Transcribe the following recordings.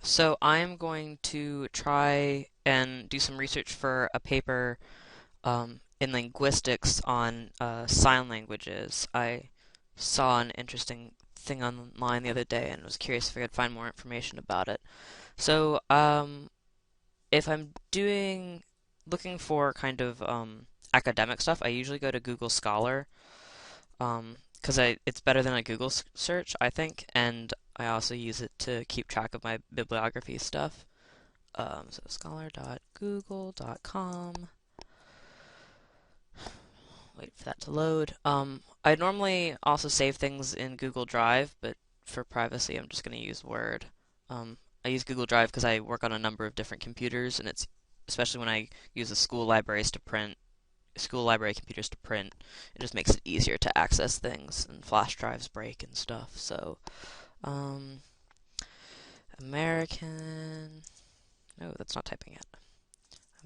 So I'm going to try and do some research for a paper in linguistics on sign languages. I saw an interesting thing online the other day and was curious if I could find more information about it. So if I'm looking for kind of academic stuff, I usually go to Google Scholar because it's better than a Google search, I think, and I also use it to keep track of my bibliography stuff. So scholar.google.com. Wait for that to load. I normally also save things in Google Drive, but for privacy, I'm just going to use Word. I use Google Drive because I work on a number of different computers, and it's especially when I use the school library computers to print, it just makes it easier to access things, and flash drives break and stuff. So, um, American. No, that's not typing yet.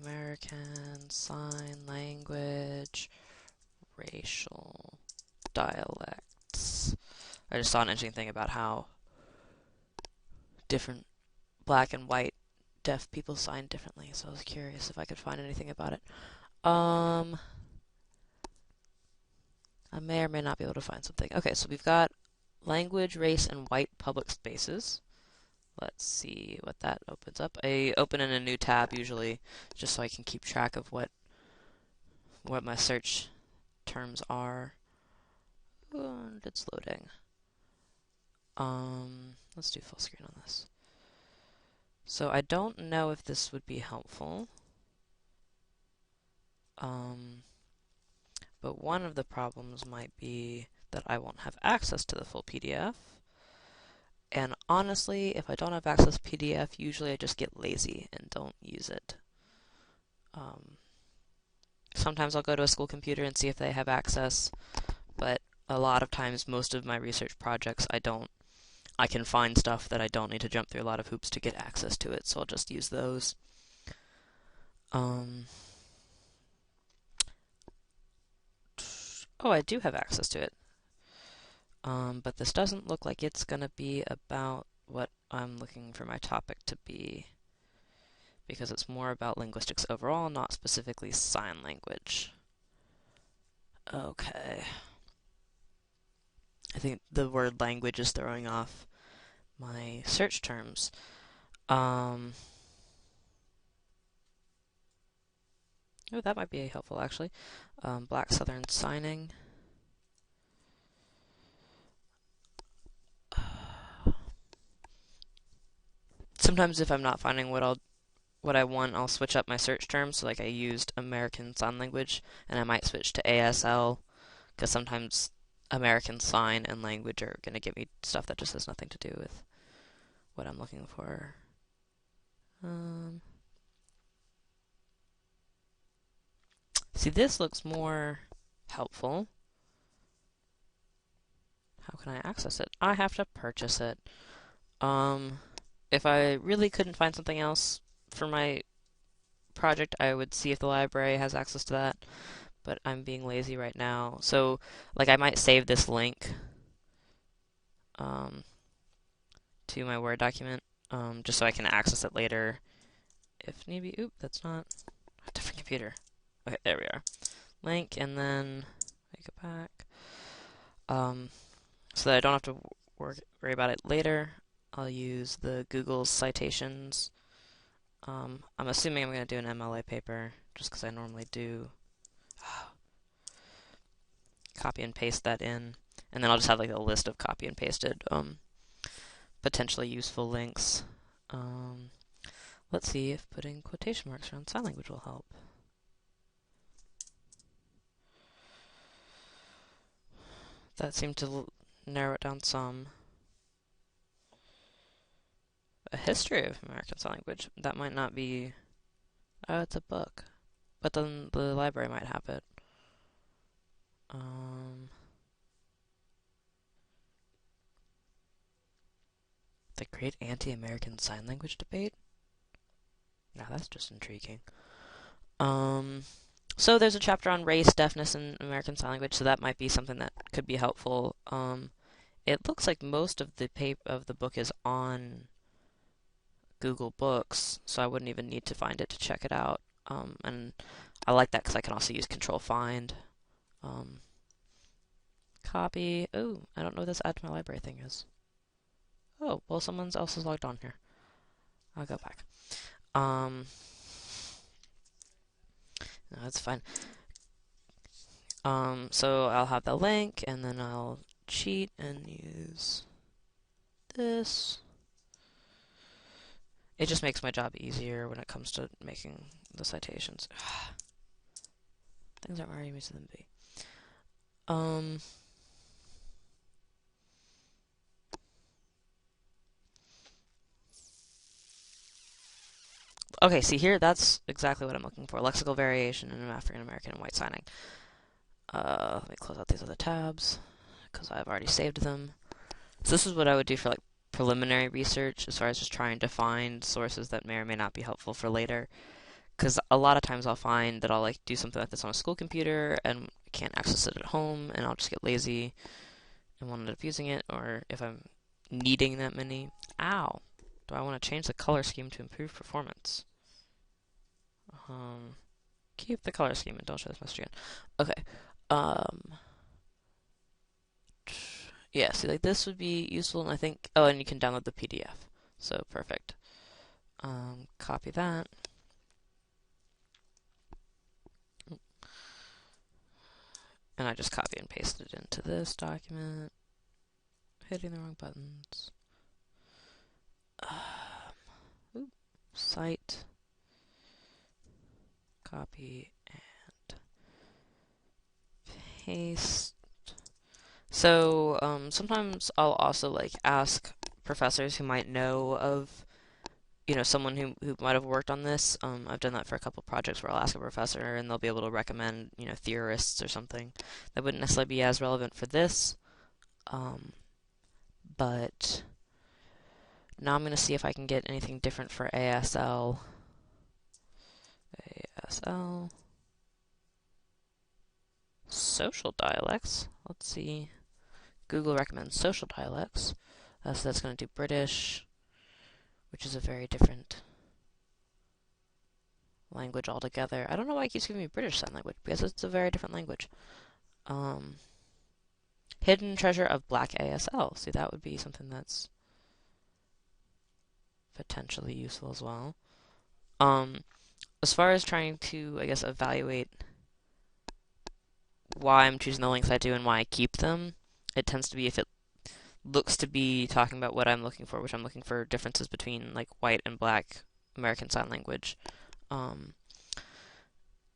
American Sign Language racial dialects. I just saw an interesting thing about how different black and white deaf people sign differently, so I was curious if I could find anything about it. Um, I may or may not be able to find something. Okay, so we've got language, race, and white public spaces. Let's see what that opens up. I open in a new tab usually, just so I can keep track of what my search terms are. And it's loading. Let's do full screen on this. So I don't know if this would be helpful. But one of the problems might be that I won't have access to the full PDF. And honestly, if I don't have access to PDF, usually I just get lazy and don't use it. Sometimes I'll go to a school computer and see if they have access, but a lot of times, most of my research projects, I can find stuff that I don't need to jump through a lot of hoops to get access to it, so I'll just use those. Oh, I do have access to it. But this doesn't look like it's gonna be about what I'm looking for my topic to be, because it's more about linguistics overall, not specifically sign language. Okay. I think the word language is throwing off my search terms. Oh, that might be helpful actually. Black Southern signing. Sometimes if I'm not finding what I want, I'll switch up my search terms. So like I used American Sign Language, and I might switch to ASL, because sometimes American Sign and Language are going to give me stuff that just has nothing to do with what I'm looking for. See, this looks more helpful. How can I access it? I have to purchase it. If I really couldn't find something else for my project, I would see if the library has access to that, but I'm being lazy right now. So, like, I might save this link um, to my Word document just so I can access it later if need be. Oop, that's not a different computer. Okay, there we are. Link, and then I go back. So that I don't have to worry about it later, I'll use the Google citations. I'm assuming I'm going to do an MLA paper, just because I normally do. Copy and paste that in, and then I'll just have like a list of copy and pasted potentially useful links. Let's see if putting quotation marks around sign language will help. That seemed to narrow it down some. A history of American Sign Language. That might not be. Oh, it's a book. But then the library might have it. The Great Anti-American Sign Language Debate? Now that's just intriguing. So there's a chapter on race, deafness, and American Sign Language, so that might be something that could be helpful. It looks like most of the book is on Google Books, so I wouldn't even need to find it to check it out. And I like that because I can also use Control Find. Um, Copy. Oh, I don't know what this add to my library thing is. Oh, well, someone else is logged on here. I'll go back. Um, no, that's fine. So I'll have the link, and then I'll cheat and use this. It just makes my job easier when it comes to making the citations. Things aren't where I used them to be. Um, okay, see here, that's exactly what I'm looking for. Lexical variation in African American and white signing. Let me close out these other tabs because I've already saved them. So this is what I would do for like preliminary research as far as just trying to find sources that may or may not be helpful for later. Because a lot of times I'll find that I'll like do something like this on a school computer and I can't access it at home, and I'll just get lazy and won't end up using it, or if I'm needing that many. Ow! Do I want to change the color scheme to improve performance? Um, Keep the color scheme and don't show this message again. Okay. Um, yeah, see, like this would be useful, and I think, oh, and you can download the PDF. So perfect. Copy that. And I just copy and paste it into this document. Hitting the wrong buttons. Cite. Copy and paste. So sometimes I'll also like ask professors who might know of someone who might have worked on this. I've done that for a couple projects where I'll ask a professor and they'll be able to recommend theorists or something that wouldn't necessarily be as relevant for this. But now I'm going to see if I can get anything different for ASL. ASL. Social dialects. Let's see. Google recommends social dialects. So that's going to do British, which is a very different language altogether. I don't know why it keeps giving me British Sign Language, because it's a very different language. Hidden Treasure of Black ASL. See, that would be something that's potentially useful as well. As far as trying to, I guess, evaluate why I'm choosing the links I do and why I keep them, it tends to be if it looks to be talking about what I'm looking for, which I'm looking for differences between like white and black American Sign Language.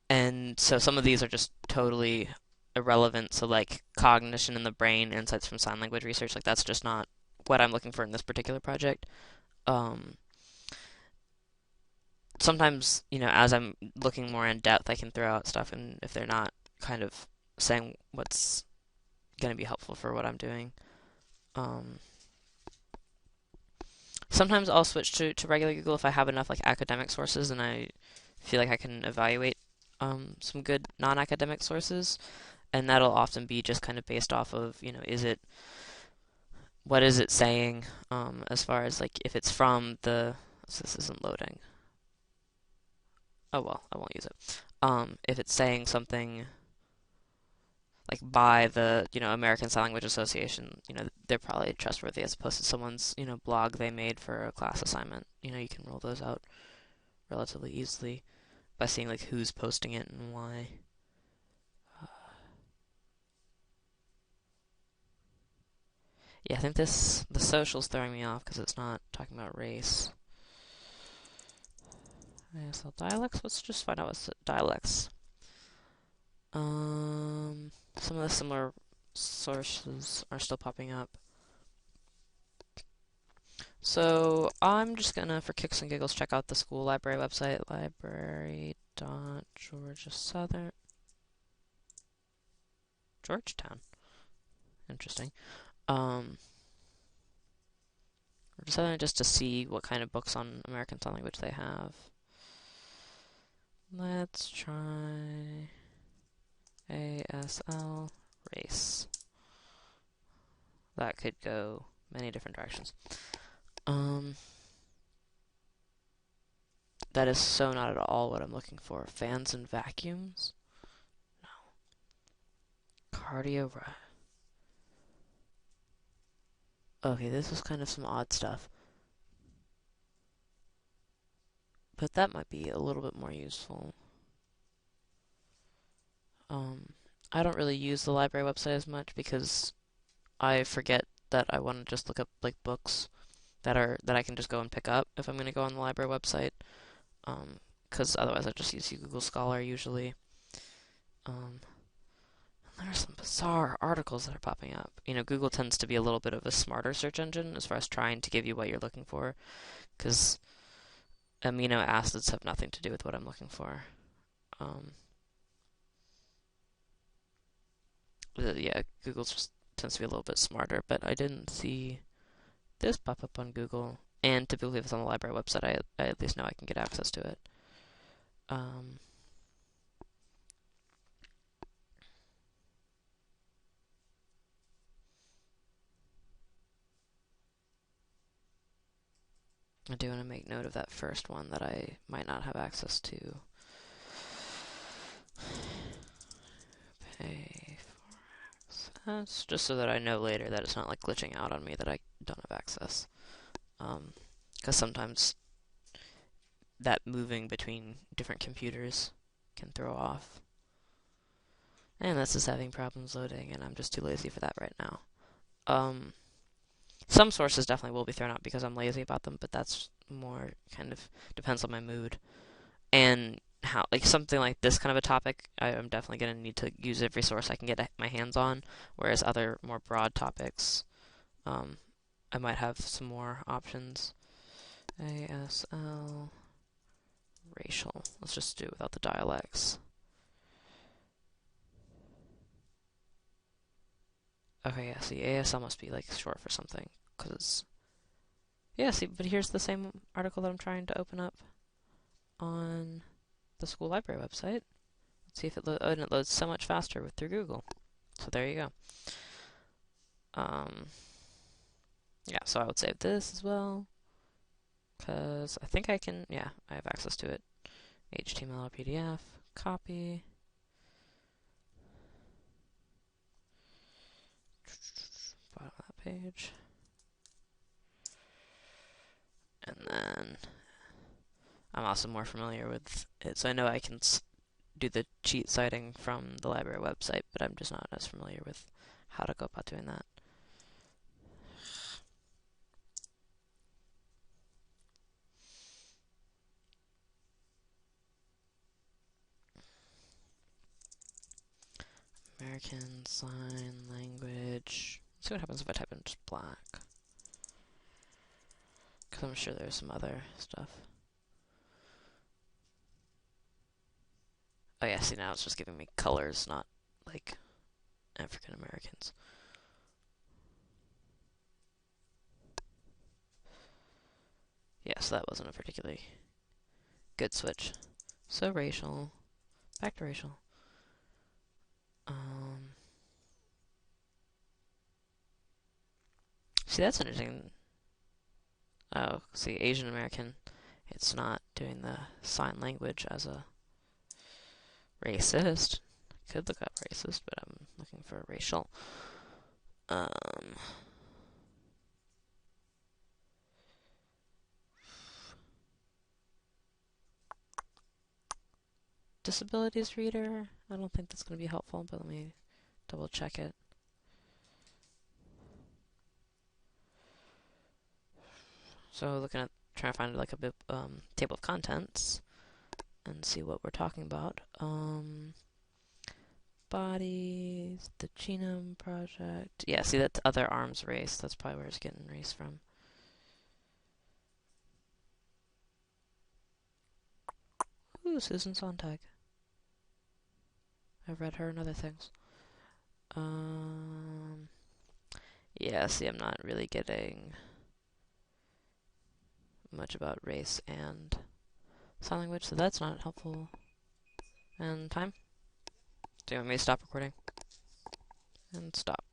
And so some of these are just totally irrelevant. So like cognition in the brain, insights from sign language research, like that's just not what I'm looking for in this particular project. Um, Sometimes, as I'm looking more in depth, I can throw out stuff, and if they're not kind of saying what's going to be helpful for what I'm doing. Um, Sometimes I'll switch to regular Google if I have enough like academic sources and I feel like I can evaluate some good non-academic sources, and that'll often be just kind of based off of what is it saying as far as like if it's from the so this isn't loading. Oh well, I won't use it. If it's saying something like by the American Sign Language Association, they're probably trustworthy as opposed to someone's blog they made for a class assignment. You can roll those out relatively easily by seeing like who's posting it and why. Yeah, I think the social's throwing me off because it's not talking about race. ASL dialects. Let's just find out what's dialects. Some of the similar sources are still popping up. So I'm just gonna, for kicks and giggles, check out the school library website, library.georgia Georgetown. Interesting. Just to see what kind of books on American Sign Language they have. Let's try ASL race. That could go many different directions. That is so not at all what I'm looking for. Fans and vacuums? Cardio. Okay, this is kind of some odd stuff. But that might be a little bit more useful. Um, I don't really use the library website as much because I forget that I want to just look up like books that I can just go and pick up if I'm going to go on the library website. Because otherwise I just use Google Scholar usually. Um, there are some bizarre articles that are popping up. Google tends to be a little bit of a smarter search engine as far as trying to give you what you're looking for, because amino acids have nothing to do with what I'm looking for. Um, yeah, Google just tends to be a little bit smarter, but I didn't see this pop up on Google. And typically, if it's on the library website, I at least know I can get access to it. Um, I do want to make note of that first one that I might not have access to. Pay for access, just so that I know later that it's not like glitching out on me that I don't have access. Because sometimes that moving between different computers can throw off. And this is having problems loading, and I'm just too lazy for that right now. Some sources definitely will be thrown out because I'm lazy about them, but that's more kind of depends on my mood. And how, like something like this kind of a topic, I'm definitely going to need to use every source I can get my hands on, whereas other more broad topics, I might have some more options. ASL racial. Let's just do it without the dialects. Okay, yeah, see, ASL must be like short for something, because yeah, see, but here's the same article that I'm trying to open up on the school library website. Let's see if and it loads so much faster through Google. So there you go. Yeah, so I would save this as well, because I think I can, yeah, I have access to it. HTML or PDF, copy. Bottom of that page. And then I'm also more familiar with it, so I know I can do the cheat citing from the library website, but I'm just not as familiar with how to go about doing that. American Sign Language. Let's see what happens if I type in just black. Because I'm sure there's some other stuff. Oh yeah, see now it's just giving me colors, not like African Americans. Yeah, so that wasn't a particularly good switch. So racial. Back to racial. See, that's interesting. Oh, see, Asian American. It's not doing the sign language as a racist. Could look up racist, but I'm looking for racial. Disabilities reader. I don't think that's going to be helpful, but let me double check it. So looking at trying to find like a bit table of contents and see what we're talking about. Bodies, the Genome Project. Yeah, see that's other arms race. That's probably where it's getting race from. Ooh, Susan Sontag. I've read her and other things. Yeah, see, I'm not really getting much about race and sign language, so that's not helpful. And time? Do you want me to stop recording? And stop.